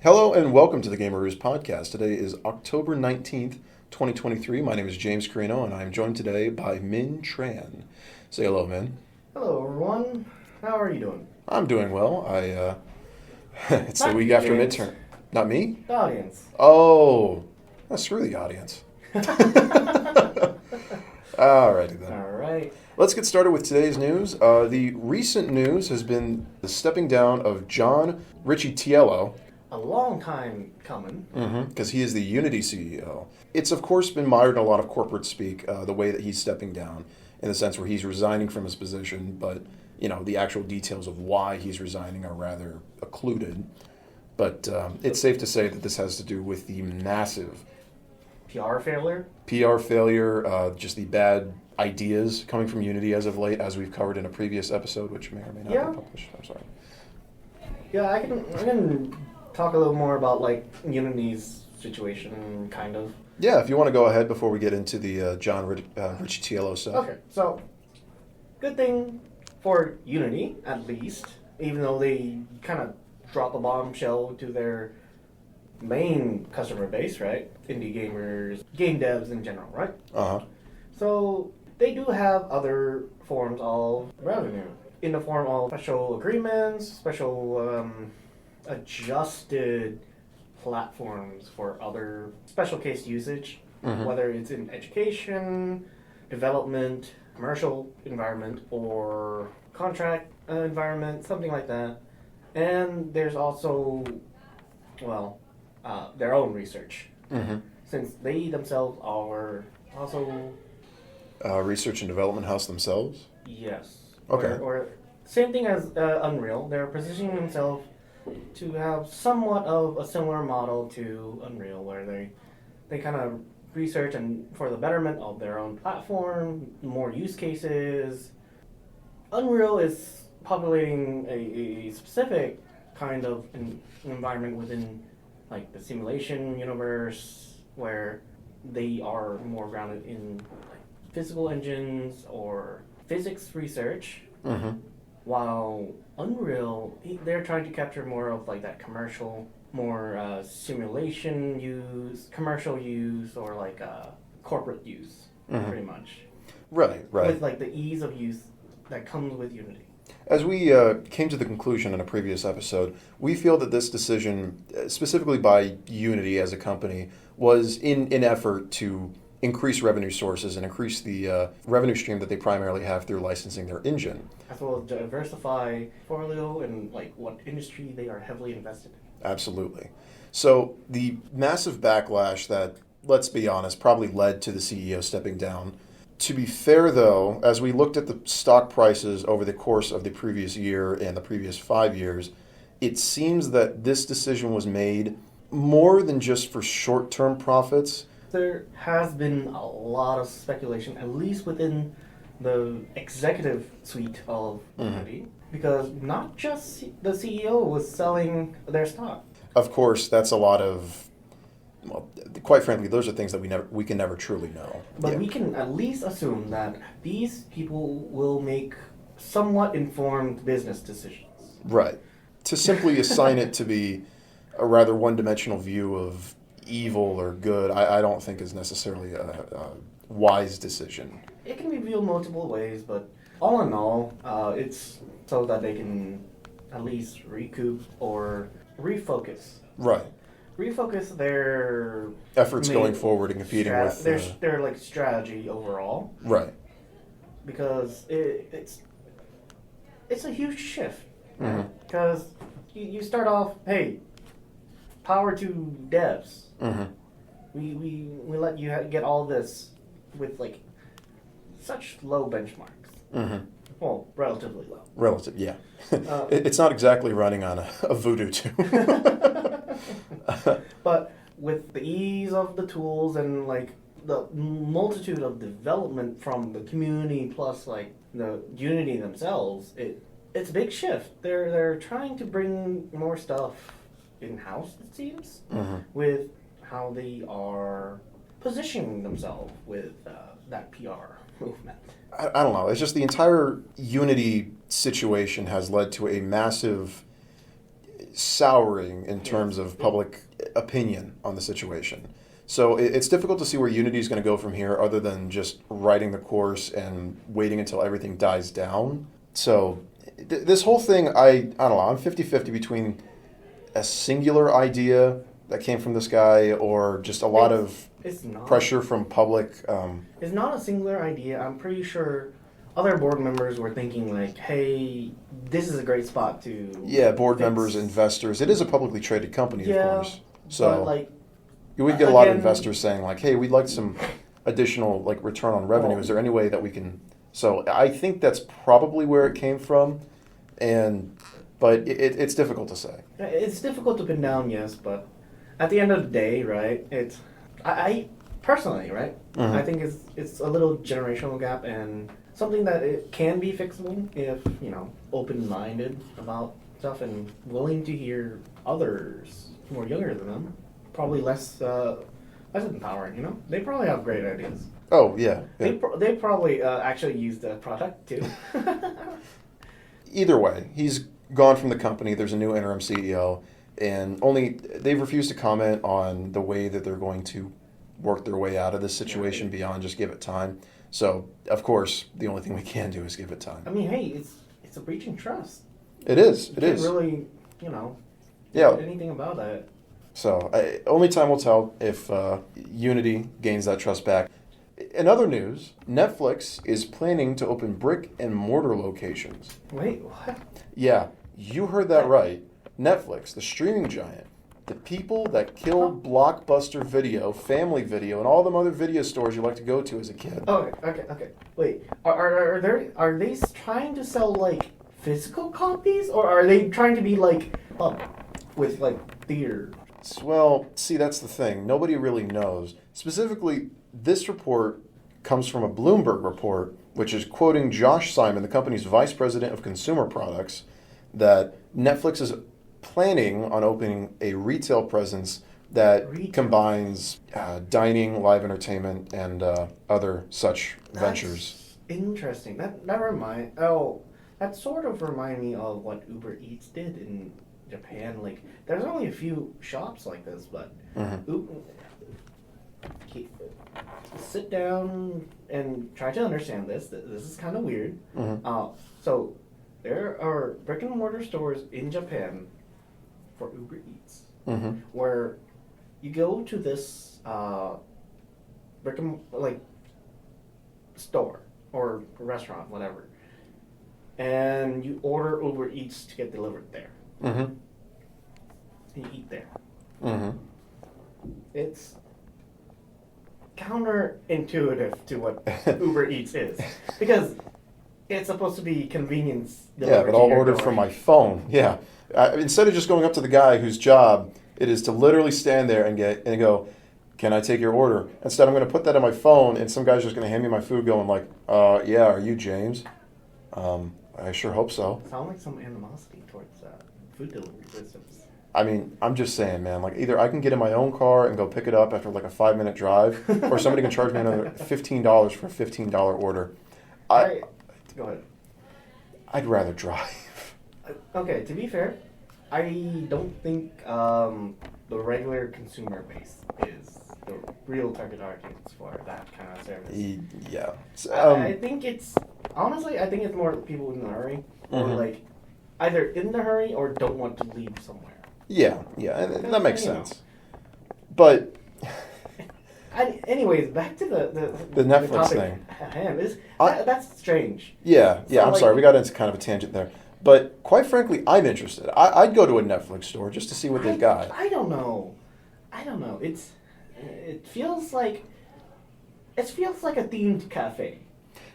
Hello and welcome to the GamerRoos Podcast. Today is October 19th, 2023. My name is James Carrino and I am joined today by Minh Tran. Say hello, Minh. Hello, everyone. How are you doing? I'm doing well. It's the week the after audience. midterm. Not me? The audience. Oh, screw the audience. Alrighty then. All right. Let's get started with today's news. The recent news has been the stepping down of John Riccitiello, A long time coming. because he is the Unity CEO. It's, of course, been mired in a lot of corporate speak, the way that he's stepping down, in the sense where he's resigning from his position, but, the actual details of why he's resigning are rather occluded. But it's safe to say that this has to do with the massive PR failure. just the bad ideas coming from Unity as of late, as we've covered in a previous episode, which may or may not be published. I'm sorry. Yeah, I can talk a little more about Unity's situation, kind of. Yeah, if you want to go ahead before we get into the John Riccitiello stuff. Okay, so good thing for Unity, at least, even though they kind of drop a bombshell to their main customer base, right? Indie gamers, game devs in general, right? Uh-huh. So they do have other forms of revenue in the form of special agreements, special adjusted platforms for other special case usage, whether it's in education, development, commercial environment, or contract environment, something like that. And there's also, their own research, since they themselves are also... Research and development house themselves? Yes. Okay. Or same thing as Unreal. They're positioning themselves to have somewhat of a similar model to Unreal, where they kind of research and for the betterment of their own platform, more use cases. Unreal is populating a specific kind of environment within the simulation universe, where they are more grounded in physical engines or physics research, while Unreal, they're trying to capture more of that commercial, more simulation use, commercial use, or corporate use, pretty much. Right. With the ease of use that comes with Unity. As we came to the conclusion in a previous episode, we feel that this decision, specifically by Unity as a company, was in an effort to increase revenue sources and increase the revenue stream that they primarily have through licensing their engine. As well as diversify portfolio and what industry they are heavily invested in. Absolutely. So the massive backlash that, let's be honest, probably led to the CEO stepping down. To be fair, though, as we looked at the stock prices over the course of the previous year and the previous 5 years, it seems that this decision was made more than just for short-term profits. There has been a lot of speculation, at least within the executive suite of Unity, because not just the CEO was selling their stock. Of course, that's a lot of... Well, quite frankly, those are things that we can never truly know. But we can at least assume that these people will make somewhat informed business decisions. Right. To simply assign it to be a rather one-dimensional view of evil or good, I don't think is necessarily a wise decision. It can be viewed multiple ways, but all in all, it's so that they can at least recoup or refocus. Right. Refocus their efforts going forward and competing with their strategy overall. Right. Because it's a huge shift. Because you start off, hey, power to devs. We let you get all this with such low benchmarks. Well, relatively low. Relative, yeah. It's not exactly running on a voodoo tube. But with the ease of the tools and the multitude of development from the community plus the Unity themselves, it's a big shift. They're trying to bring more stuff in-house, it seems, with how they are positioning themselves with that PR movement. I don't know. It's just the entire Unity situation has led to a massive souring in terms of public opinion on the situation. So it's difficult to see where Unity is going to go from here other than just writing the course and waiting until everything dies down. So this whole thing, I don't know, I'm 50-50 between a singular idea that came from this guy or just a lot of pressure from public. It's not a singular idea. I'm pretty sure other board members were thinking like, hey, this is a great spot to... Yeah, board members, investors. It is a publicly traded company, of course. So but like, you would get a lot of investors saying like, hey, we'd like some additional like return on revenue. Is there any way that we can... So I think that's probably where it came from, but it's difficult to say. It's difficult to pin down, yes, but at the end of the day, right, I personally, right, I think it's a little generational gap and something that it can be fixable if, open-minded about stuff and willing to hear others who are younger than them, probably less empowering, They probably have great ideas. Oh, yeah. They probably actually use the product, too. Either way, he's gone from the company. There's a new interim CEO, and they've refused to comment on the way that they're going to work their way out of this situation beyond just give it time. So, of course, the only thing we can do is give it time. I mean, hey, it's a breach in trust. It is. You can't really, do anything about that. So, only time will tell if Unity gains that trust back. In other news, Netflix is planning to open brick and mortar locations. Wait, what? Yeah, you heard that right. Netflix, the streaming giant, the people that killed Blockbuster Video, Family Video, and all them other video stores you like to go to as a kid. Okay. Wait, are they trying to sell like physical copies, or are they trying to be like with like theater? Well, see, that's the thing. Nobody really knows. Specifically, this report comes from a Bloomberg report, which is quoting Josh Simon, the company's vice president of consumer products, that Netflix is planning on opening a retail presence that combines dining, live entertainment, and other such ventures. Interesting. That sort of reminded me of what Uber Eats did in Japan. Like, there's only a few shops like this, but sit down and try to understand this. This is kind of weird. So there are brick and mortar stores in Japan for Uber Eats, where you go to this brick and store or restaurant, whatever, and you order Uber Eats to get delivered there. And you eat there. It's counterintuitive to what Uber Eats is, because it's supposed to be convenience. Yeah, but I'll order from my phone. Yeah, instead of just going up to the guy whose job it is to literally stand there and go, "Can I take your order?" Instead, I'm going to put that on my phone, and some guy's just going to hand me my food, going like, "Yeah, are you James?" I sure hope so. Sound like some animosity towards food delivery systems. I mean, I'm just saying, man, like either I can get in my own car and go pick it up after like a 5-minute drive, or somebody can charge me another $15 for a $15 order. Go ahead. I'd rather drive. Okay, to be fair, I don't think the regular consumer base is the real target audience for that kind of service. Yeah. I think it's more people in a hurry, or like either in the hurry or don't want to leave somewhere. Yeah, and that makes sense. But anyways, back to the Netflix thing. That's strange. Yeah. I'm sorry, we got into kind of a tangent there. But quite frankly, I'm interested. I'd go to a Netflix store just to see what they've got. I don't know. It feels like a themed cafe.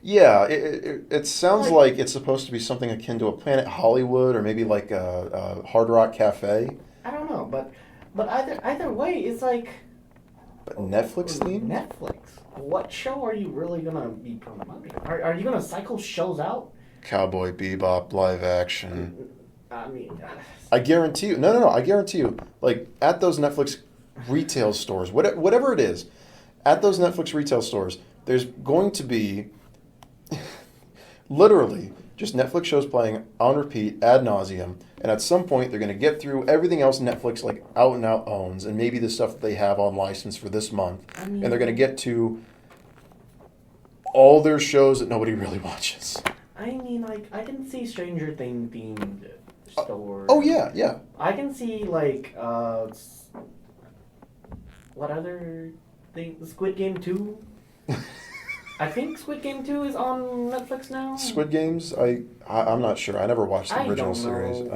Yeah, it sounds like it's supposed to be something akin to a Planet Hollywood or maybe like a Hard Rock Cafe. I don't know, but either way, it's like... But Netflix themed? Netflix. What show are you really going to be promoting? Are you going to cycle shows out? Cowboy Bebop, live action. I mean... I guarantee you... No, I guarantee you, like, at those Netflix retail stores, whatever it is, at those Netflix retail stores, there's going to be... literally just Netflix shows playing on repeat ad nauseum. And at some point, they're going to get through everything else Netflix like out and out owns, and maybe the stuff that they have on license for this month. And they're going to get to all their shows that nobody really watches. I mean, like, I can see Stranger Things themed stores. Oh yeah, yeah. I can see like what other thing? Squid Game 2. I think Squid Game 2 is on Netflix now. Squid Games? I'm not sure. I never watched the original series.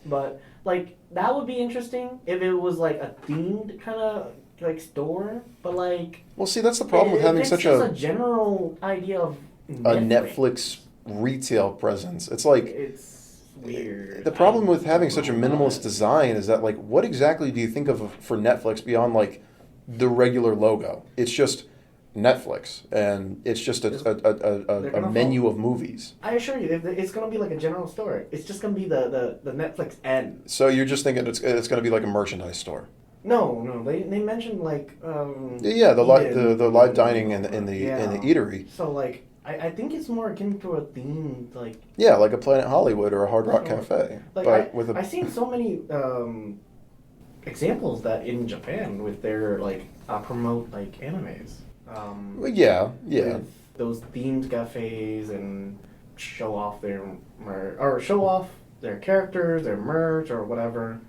But like that would be interesting if it was like a themed kind of like store. But like, well, see, that's the problem with having such a general idea of a Netflix retail presence. It's like it's weird. The problem with having such a minimalist design is that like, what exactly do you think of for Netflix beyond like the regular logo? It's just Netflix, and it's just a menu of movies. I assure you, it's going to be like a general store. It's just going to be the Netflix end. So you're just thinking it's going to be like a merchandise store? No. They mentioned like the live dining in the eatery. So like I think it's more akin to a theme like like a Planet Hollywood or a Hard Rock Cafe. Like but I've seen so many examples that in Japan with their like promote like animes. With those themed cafes and show off their characters, their merch, or whatever.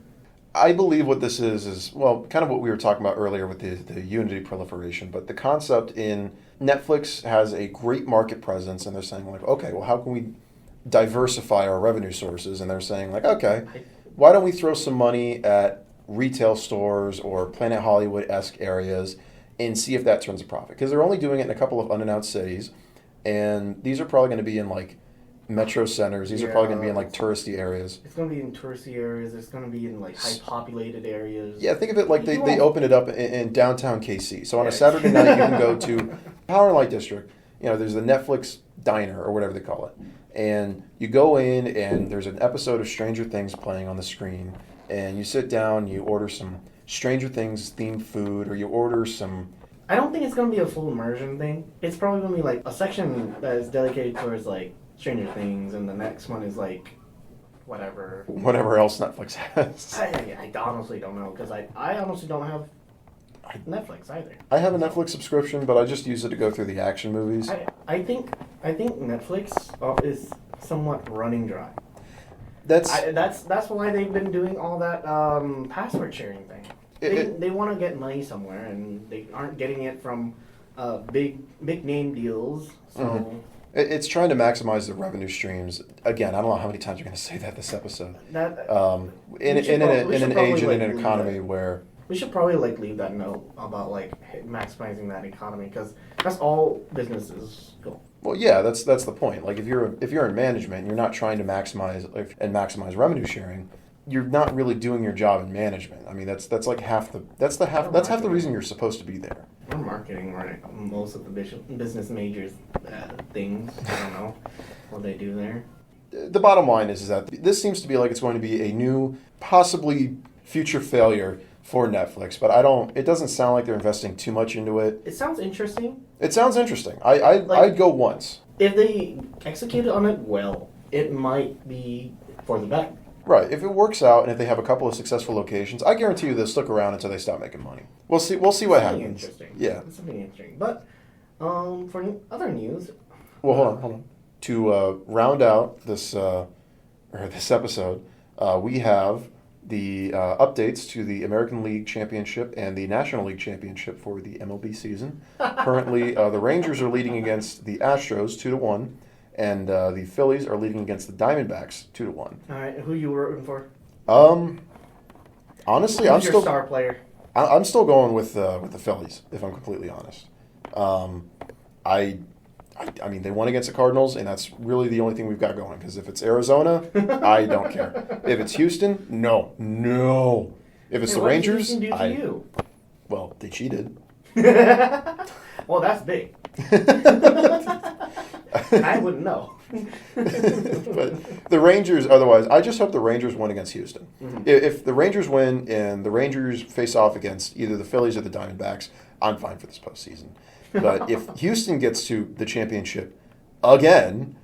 I believe what this is well, kind of what we were talking about earlier with the Unity proliferation, but the concept in Netflix has a great market presence, and they're saying like, okay, well, how can we diversify our revenue sources? And they're saying like, okay, why don't we throw some money at retail stores or Planet Hollywood-esque areas and see if that turns a profit? Because they're only doing it in a couple of unannounced cities, and these are probably going to be in like metro centers. These are probably going to be in like touristy areas. It's going to be in touristy areas. It's going to be in like high populated areas. Yeah, think of it like they open it up in downtown KC. So on a Saturday night, you can go to Power and Light District. You know, there's the Netflix diner or whatever they call it, and you go in and there's an episode of Stranger Things playing on the screen, and you sit down, you order some Stranger Things themed food, or you order some. I don't think it's going to be a full immersion thing. It's probably going to be like a section that is dedicated towards like Stranger Things, and the next one is like whatever else Netflix has. I honestly don't know, because I honestly don't have Netflix either. I have a Netflix subscription, but I just use it to go through the action movies. I think Netflix is somewhat running dry. That's why they've been doing all that password sharing thing. They want to get money somewhere, and they aren't getting it from big name deals. So. Mm-hmm. It's trying to maximize the revenue streams. Again, I don't know how many times you're going to say that this episode. In an age and in an economy where we should probably like leave that note about like maximizing that economy, because that's all businesses go. Well, yeah, that's the point. Like if you're in management, you're not trying to maximize revenue sharing. You're not really doing your job in management. I mean, that's half the reason you're supposed to be there. We're marketing, right? Most of the business majors things. I don't know what they do there. The bottom line is that this seems to be like it's going to be a new, possibly future failure for Netflix, but it doesn't sound like they're investing too much into it. It sounds interesting. I'd go once. If they executed on it well, it might be for the better. Right. If it works out, and if they have a couple of successful locations, I guarantee you they'll stick around until they stop making money. We'll see what happens. Interesting. Yeah. It's something interesting. But for other news. Well, hold on. To round out this episode, we have the updates to the American League Championship and the National League Championship for the MLB season. Currently, the Rangers are leading against the Astros 2-1. And the Phillies are leading against the Diamondbacks 2-1. All right, who you were rooting for? Honestly, Who's your star player? I'm still going with the Phillies, if I'm completely honest. I mean, they won against the Cardinals, and that's really the only thing we've got going. Because if it's Arizona, I don't care. If it's Houston, no. If it's the Rangers, what did Houston do to you? Well, they cheated. Well, that's big. I wouldn't know. But the Rangers, otherwise, I just hope the Rangers win against Houston. Mm-hmm. If the Rangers win and the Rangers face off against either the Phillies or the Diamondbacks, I'm fine for this postseason. But if Houston gets to the championship again,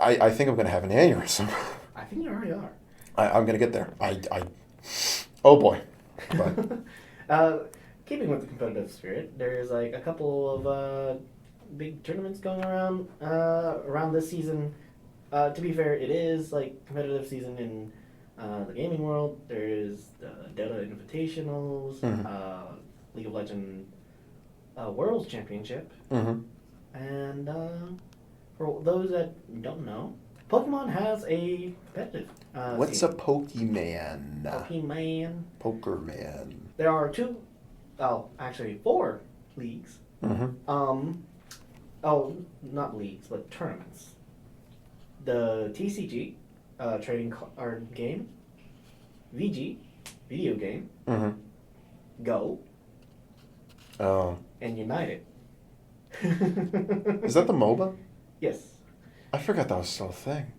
I think I'm going to have an aneurysm. I think you already are. I'm going to get there. Oh boy. Keeping with the competitive spirit, there's like a couple of big tournaments going around this season. To be fair, it is like competitive season in the gaming world. There is the Dota Invitationals, Mm-hmm. League of Legends World Championship, Mm-hmm. and for those that don't know, Pokemon has a competitive What's scene. a Pokemon? Pokemon? Pokerman. There are actually 4 leagues. Mm-hmm. Not leagues, but tournaments. The TCG, trading card game. VG, video game. Mm-hmm. Go. Oh. And United. Is that the MOBA? Yes. I forgot that was still a thing.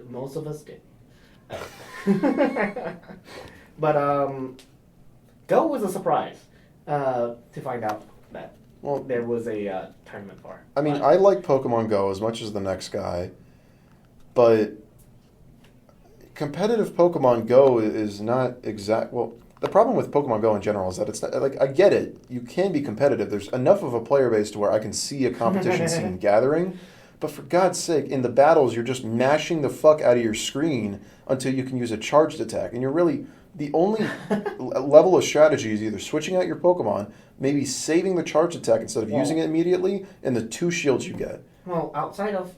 Most of us did. But Go was a surprise to find out that there was a tournament for it. I mean, I like Pokemon Go as much as the next guy, but competitive Pokemon Go is not exact. Well, the problem with Pokemon Go in general is that it's not, like, I get it. You can be competitive. There's enough of a player base to where I can see a competition scene gathering. But for God's sake, in the battles, you're just mashing the fuck out of your screen until you can use a charged attack. And you're really, the only level of strategy is either switching out your Pokemon, maybe saving the charged attack instead of using it immediately, and the 2 shields you get. Well, outside of,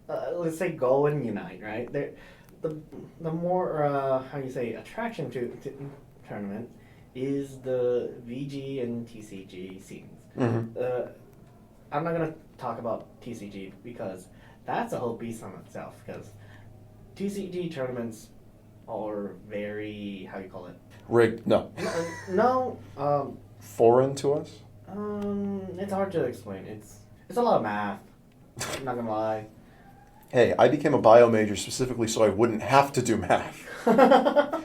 let's say, Go and Unite, right? The more, attraction to tournament is the VG and TCG scenes. Mm-hmm. I'm not going to talk about TCG because that's a whole beast on itself, because TCG tournaments are very, how do you call it? Rigged? No. No. Foreign to us? It's hard to explain. It's a lot of math. I'm not going to lie. Hey, I became a bio major specifically so I wouldn't have to do math.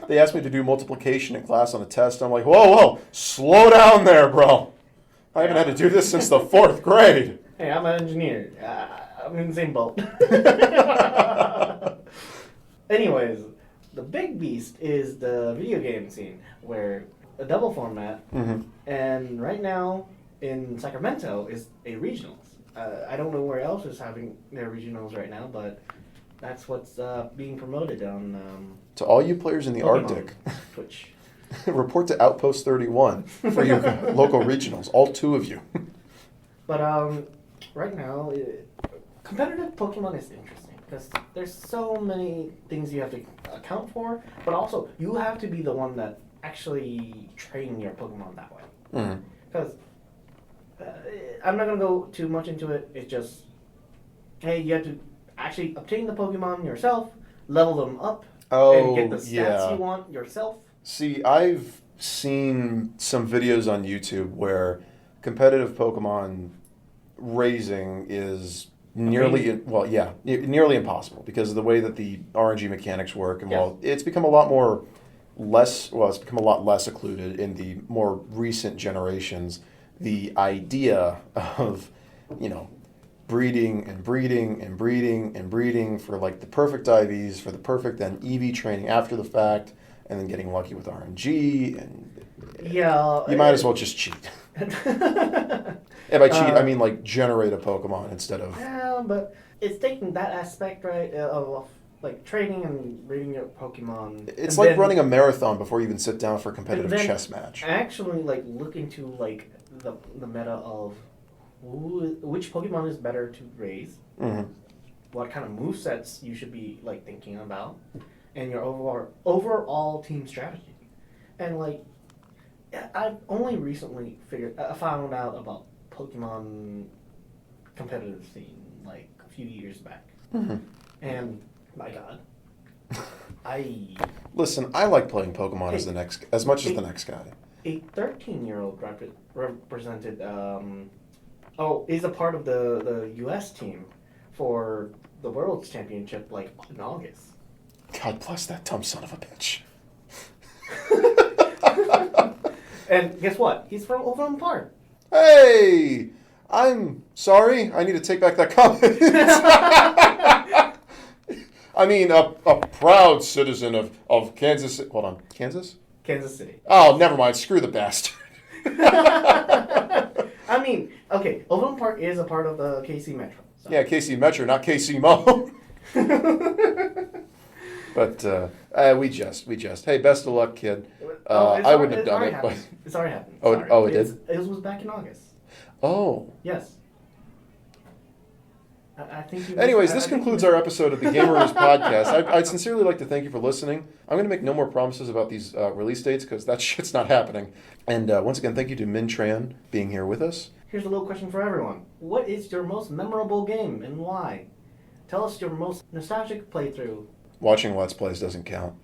They asked me to do multiplication in class on a test. I'm like, whoa, slow down there, bro. I haven't had to do this since the 4th grade. Hey, I'm an engineer. I'm in the same boat. Anyways, the big beast is the video game scene, where a double format, and right now in Sacramento is a regionals. I don't know where else is having their regionals right now, but that's what's being promoted on To all you players in the Pokemon Arctic, Twitch. report to Outpost 31 for your local regionals, all 2 of you. But right now, competitive Pokemon is interesting because there's so many things you have to account for, but also you have to be the one that actually train your Pokemon that way. Because I'm not going to go too much into it. It's just, hey, you have to actually obtain the Pokemon yourself, level them up, and get the stats you want yourself. See, I've seen some videos on YouTube where competitive Pokemon raising is nearly impossible because of the way that the RNG mechanics work. And it's become a lot less occluded in the more recent generations. The idea of, breeding and breeding and breeding and breeding for like the perfect IVs, for the perfect then EV training after the fact, and then getting lucky with RNG, and you might as well just cheat. And by cheat, I mean like generate a Pokemon instead of. Yeah, but it's taking that aspect, right, of like training and breeding your Pokemon. It's like running a marathon before you even sit down for a competitive chess match. Actually, like look into like the meta of which Pokemon is better to raise, what kind of movesets you should be like thinking about, and your overall team strategy. And like, I've only recently found out about Pokemon competitive scene like a few years back, and my God, Listen, I like playing Pokemon as much as the next guy. A 13-year-old represented. Is a part of the U.S. team for the World's Championship, like in August. God bless that dumb son of a bitch. And guess what? He's from over on Park. Hey, I'm sorry. I need to take back that comment. I mean, a proud citizen of Kansas. Hold on, Kansas? Kansas City. Oh, never mind. Screw the bastard. I mean, okay, Overland Park is a part of the KC Metro. So. Yeah, KC Metro, not KC Mo. But we just. Hey, best of luck, kid. I wouldn't have done it, but it's already happened. Oh, it did. It was back in August. Oh. Yes. I think. Anyways, this concludes our episode of the GamerRoos Podcast. I'd sincerely like to thank you for listening. I'm going to make no more promises about these release dates because that shit's not happening. And once again, thank you to Minh Tran being here with us. Here's a little question for everyone. What is your most memorable game and why? Tell us your most nostalgic playthrough. Watching Let's Plays doesn't count.